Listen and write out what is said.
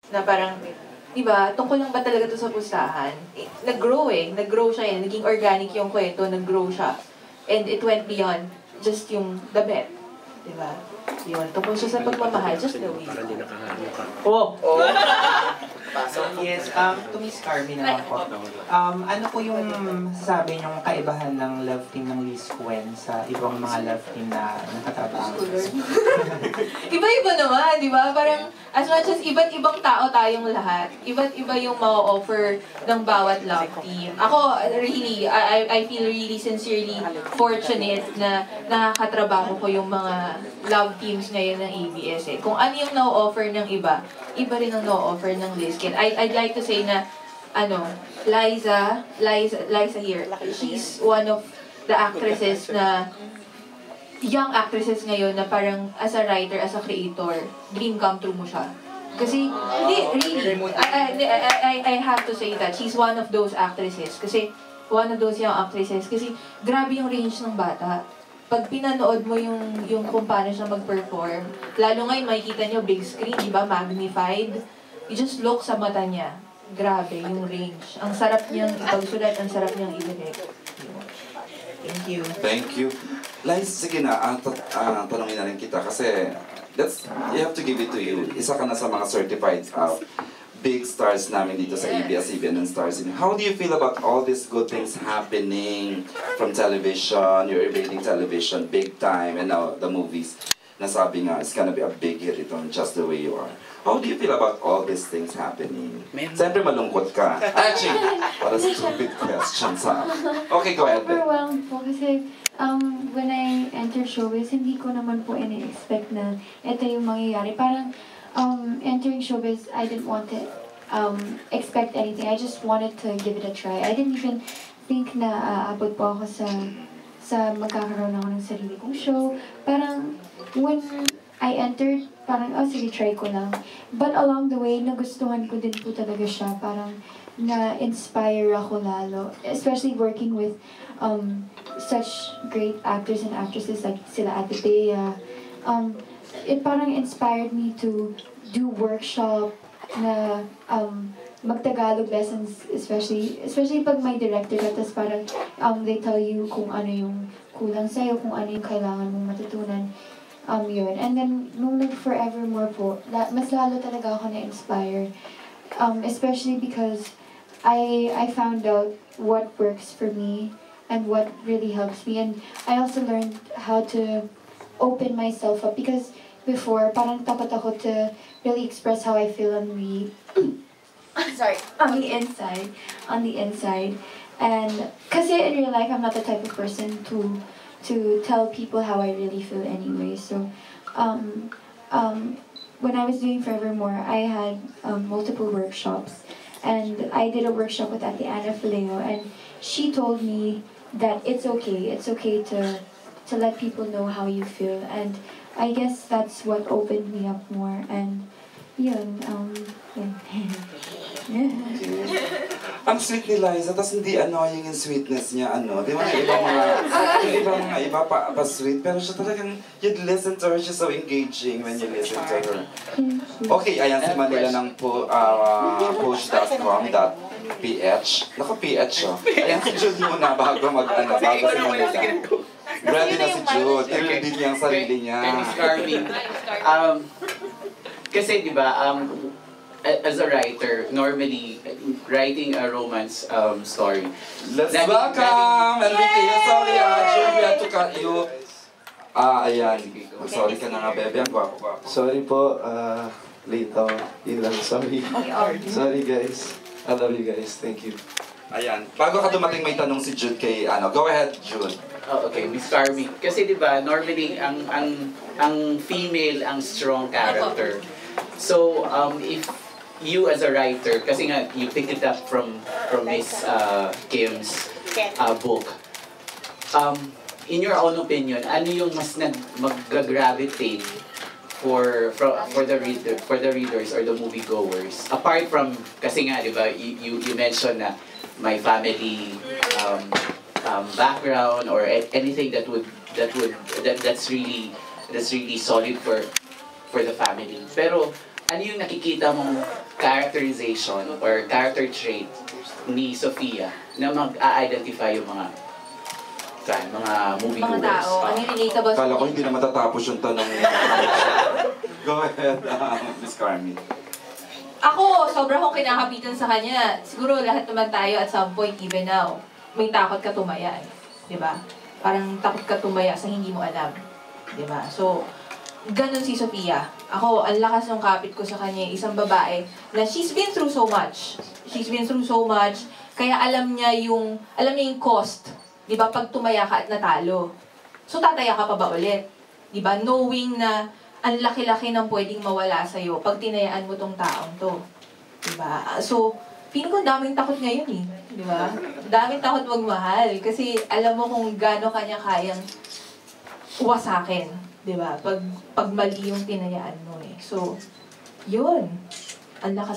Na parang, diba, tungkol lang ba talaga to sa pustahan? Nag-grow siya eh. Naging organic yung kwento, nag-grow siya. And it went beyond just yung the bet. Diba? Yun, tungkol siya sa pagmamahal, just the way. Oh! Yes, to Miss Carmi naman po. Ano po yung sabi niyong kaibahan ng love team ng Liz Gwen sa ibang mga love team na nakatrabaho? Iba-iba naman, di ba? Parang, as much as iba't ibang tao tayong lahat, iba't iba yung ma-offer ng bawat love team. Ako, really, I feel really sincerely fortunate na nakakatrabaho ko yung mga love teams ngayon ng ABS eh. Kung ano yung na-offer ng iba, iba rin ang na-offer ng Liz Gwen. I'd like to say na, Liza here, she's one of the actresses na young actresses ngayon na parang as a writer, as a creator, dream come true mo siya. Kasi, hindi, really, I have to say that she's one of those actresses. Kasi, one of those young actresses. Kasi, grabe yung range ng bata. Pag pinanood mo yung kung paano siya mag-perform, lalo ngayon makikita nyo big screen, di ba, magnified. You just look sa mata niya. Grabe, yung range. Ang sarap niyang ipagsulat, ang sarap niyang i-direct. Thank you. Thank you. Liz, sige na, tanongin na rin kita kasi you have to give it to you. Isa ka na sa mga certified big stars namin dito sa ABS-CBN and Stars. How do you feel about all these good things happening from television, you're evading television big time, and now the movies? Nasabi nga, it's gonna be a big hit ito, Just the Way You Are. How do you feel about all these things happening? Siyempre malungkot ka. Actually, para stupid question sa... Okay, go ahead. Overwhelmed po kasi when I entered showbiz, hindi ko naman po ini-expect na ito yung mangyayari. Parang entering showbiz, I didn't want to expect anything. I just wanted to give it a try. I didn't even think na aabot po ako sa magkakaroon ako ng sarili kong show. Parang when I entered, parang, sige, try ko lang. But along the way, nagustuhan ko din po talaga siya. Parang na-inspire ako lalo. Especially working with such great actors and actresses like sila Ate Bea. It parang inspired me to do workshop na mag-Tagalog lessons, especially pag may director ka, tapos parang they tell you kung ano yung kulang sa'yo, kung ano yung kailangan mong matutunan. Yun. And then, nung nag-Forevermore po, mas lalo talaga ako na-inspire. Especially because I found out what works for me and what really helps me. And I also learned how to open myself up because before, parang takot ako to really express how I feel on the inside. And kasi in real life, I'm not the type of person to tell people how I really feel anyway. So, when I was doing Forevermore, I had multiple workshops. And I did a workshop with Ate Ana Fileo, and she told me that it's okay to let people know how you feel. And I guess that's what opened me up more. And yun, Ang sweet ni Liza, tapos hindi annoying yung sweetness niya, Di ba yung mga iba pa sweet, pero siya talagang, you'd listen to her, she's so engaging when you listen to her. Okay, ayan si Manila ng push.com.ph. Naku, PH siya. Ayan si Jude muna bago bago si Manila. Ready na si Jude, i-reveal niya ang sarili niya. Miss Carmi, kasi di ba, as a writer, normally, writing a romance story. Let's welcome Enrique. Sorry, Jude, we had to cut you. Ayan. Sorry ka na nga, bebe. Ang gwapo. Sorry po, late ako. Yun lang, sorry. Sorry guys. I love you guys. Thank you. Ayan. Bago ka dumating, may tanong si Jude kay Go ahead, Jude. Okay, Miss Carmi. Kasi di ba, normally, ang female, ang strong character. So, if you as a writer, kasi nga, you picked it up from Miss Kim's book. In your own opinion, ano yung mas mag-gravitate for the readers or the moviegoers? Apart from, kasi nga, di ba, you mentioned na my family background or anything that's really solid for the family. Pero ano yung nakikita mong characterization or character trait ni Sofia na mag-a-identify yung mga movie Mga goers. tao, ano yung relatable sa Kala ko hindi na matatapos yung tanong. Go ahead, Miss Carmi. Ako, sobrang akong kinakapitan sa kanya. Siguro lahat naman tayo at some point, even now, may takot ka tumaya. Diba? Parang takot ka tumaya sa hindi mo alam. Diba? So, ganun si Sofia. Ako, ang lakas ng kapit ko sa kanya, isang babae na she's been through so much. She's been through so much, kaya alam niya yung cost. Diba? Pag tumaya ka at natalo. So, tataya ka pa ba ulit? Diba? Knowing na ang laki-laki ng pwedeng mawala sa'yo pag tinayaan mo tong taong to. Diba? So, feeling ko daming takot ngayon eh. Diba? Daming takot magmahal. Kasi alam mo kung gaano kanya kayang wasakin. Diba? Pag mali yung tinayaan mo eh. So, yun. Ang lakas